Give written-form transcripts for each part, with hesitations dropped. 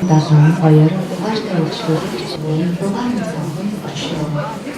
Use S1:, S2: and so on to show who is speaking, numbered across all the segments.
S1: Даган хоёр дугаартай үйлчлүүлэгчний дугаар цаасан очлоо.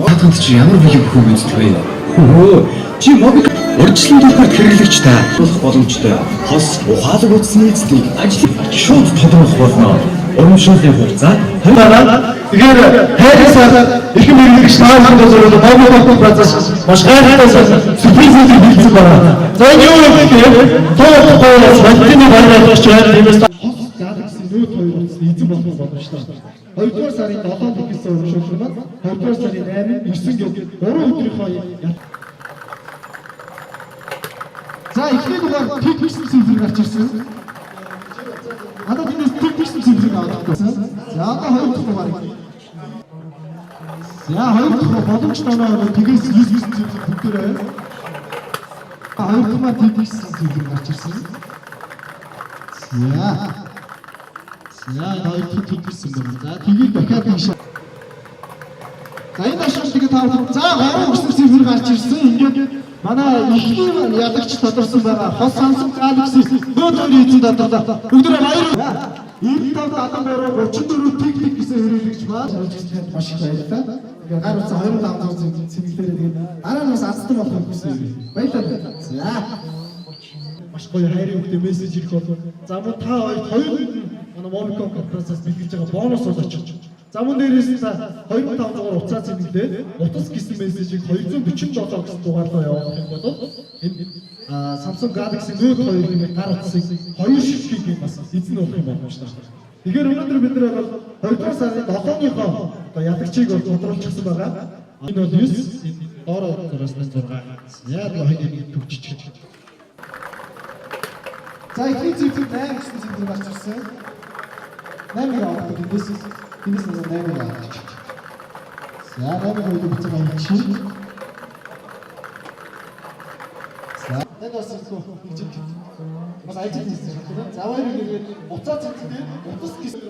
S2: Хатанд чи ямар бие бүхэн мэддэг вэ? Хөө чи мобик урьдчилан төлбөрт хэрэглэгч та болох боломжтой. Хос ухаалаг утасны эцдийг ажлыг шууд тодорхойлох болно. Урамшууллын хугацаа тэгэхээр хайрсаар их хэрэглэгч таахын тулд мобик процесс маш гайхалтай сюрпризүүд хийгдсэн байна. За энэ юу юм бэ гэхээр тоогоос вакцины байрлуулж байгаа юмээс нөөд хоёр утасны эзэн болох боломжтой. 2-р сарын 7-нд хийсэн урамшуулал маань 2-р сарын 8-нд 9 гээд 3 өдрийнхөө за эхний дугаар техниксэн цэвэр гарч ирсэн. Одоо тиймээс техниксэн цэвэр аваад тавьсан. За одоо 2 дахь дугаар. За 2 дахь боломжтой нөө тэгээс 9 цэвэр бүгдээрээ 2 дахь маань техниксэн цэвэр гарч ирсэн. Яг хоёр дахь техниксэн байна. За тгийг дахиад тийш. За энэ ашиг тэгээд тав. За 3 өсвөр цэвэр гарч ирсэн. Ингээд манай ихний ялагч тодорсон байгаа хос Samsung Galaxy Note 2 эзэн доторлоо. Бүгдээ баяр. 9573 34 тик гэсэн хэрэглэгч маань ажиллаж маш их баярлалаа. Тэгээд гар утас 2500 цэвэрлээрээ тэгээд дараа нь бас азтан болох гэсэн юм. Баярлалаа. За маш гоё хайрын өгдөө мессеж ирэх бол за мөн та хоёр манай Mobicom процесс бэлгэлж байгаа бонус бол очиж. За мөн дээрээс та 2500 уцаа цэвэрлээд утас гэсэн мессежийг 247 гэсэн дугаарлаа явуулах юм бол энэ Samsung Galaxy Note 2 хэмээх гар утсыг 2 ширхгийг бас эзэн болох юм байна. Тэгэхээр өнөөдөр бид нэр бол 2-р сарын 7-ныхоо одоо ялагчийг бол тодруулчихсан байгаа. Энэ бол 9 доороо зураас 6 яг хоёрыг төвчж. За ихний цэвэр 8 гэсэн цэвэр гарч ирсэн. 8 аваад this is нэг 8 аваад. За 8 үед буцаж авах чинь. За энэ бас их бас ажил хийсэн шүү дээ. За баяр ингээд уцаа цэцтэй утас гэсэн